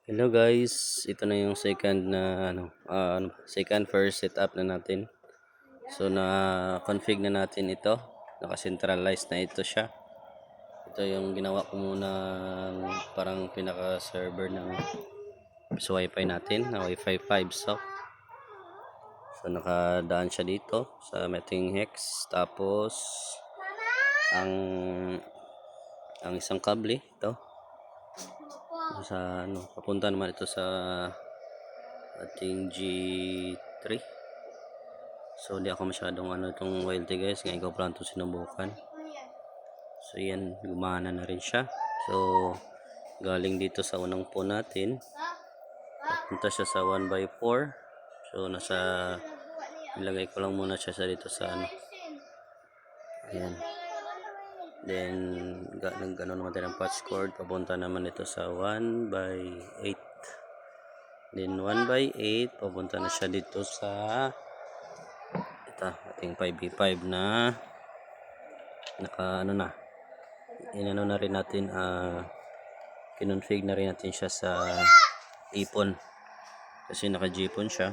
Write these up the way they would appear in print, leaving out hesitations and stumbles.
Hello guys, ito na yung second na second first setup na natin. So na config na natin ito, naka-centralize na ito siya. Ito yung ginawa ko muna parang pinaka server ng sa wifi natin, na wifi 5 so nakadaan siya dito sa meeting hex, tapos ang isang kable ito sa papunta naman ito sa ating G3. So di ako masyadong itong welding guys, ngayon ko plan to sinubukan. So yan, gumana na rin siya. So galing dito sa unang po natin, papunta siya sa 1x4. So nilagay ko lang muna siya sa dito sa ayan. Then nagano naman tayo ng patch cord, papunta naman ito sa 1x8. Then 1x8 papunta na siya dito sa ating 5v5 na inano na rin natin, kinonfig na rin natin siya sa ipon kasi naka-jipon siya.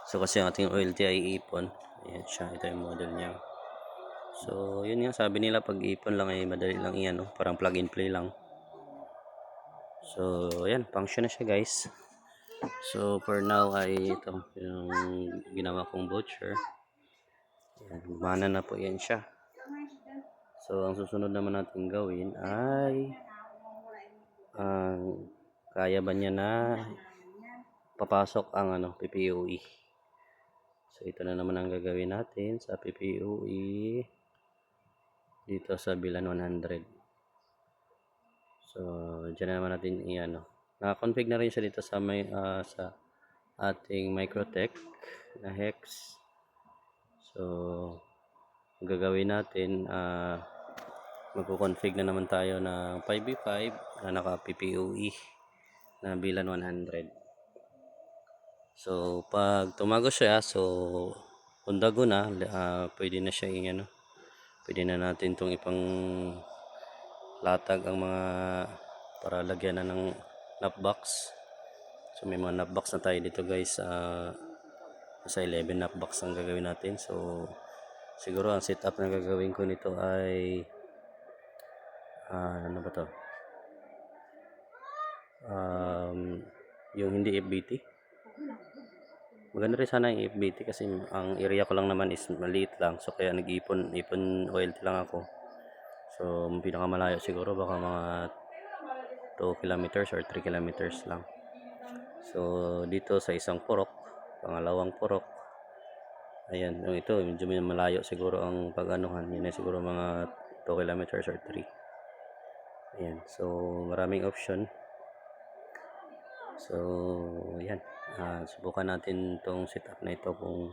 So kasi ang ating OLT ay ipon, ayan siya, ito yung model niya. So yun nga, sabi nila pag ipon lang ay madali lang iyan, parang plug and play lang. So ayan, function na siya guys. So for now ay ito yung ginawa kong butcher. Ayan, gumana na po yan siya. So ang susunod naman natin gawin ay kaya ba niya na papasok ang PPOE. So ito na naman ang gagawin natin sa PPOE dito sa Bilan 100. So diyan na naman natin naka-config na rin siya dito sa sa ating Microtech na hex. So ang gagawin natin, magko-config na naman tayo ng 5v5 na naka-PPOE na Bilan 100. So pag tumago siya, so undago na, pwede na siya pwede na natin itong ipang latag ang mga para lagyan na ng knockbox. So may mga knockbox na tayo dito guys, nasa 11 knockbox ang gagawin natin. So siguro ang setup na gagawin ko nito ay ano ba to, yung hindi FBT. Maganda rin sana yung FBT kasi ang area ko lang naman is maliit lang, so kaya nag-ipon OLT lang ako. So pinakamalayo siguro baka mga 2 kilometers or 3 kilometers lang. So dito sa isang purok, pangalawang purok, ayan, yung ito medyo malayo siguro ang pag-anuhan, yun ay siguro mga 2 kilometers or 3. Ayan, so maraming option. So yan, subukan natin tong setup na ito kung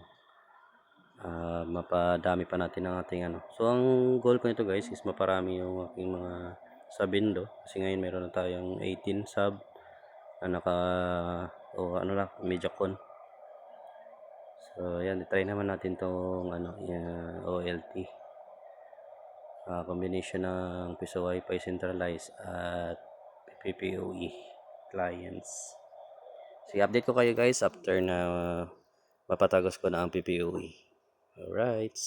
mapadami pa natin ang ating So ang goal ko nito guys is maparami yung aking mga sabindo, kasi ngayon meron na tayong 18 sub na media con. So yan, try naman natin tong OLT, combination ng piso wifi centralized at PPOE clients. So update ko kayo guys after na mapatagos ko na ang PPOE. Alright.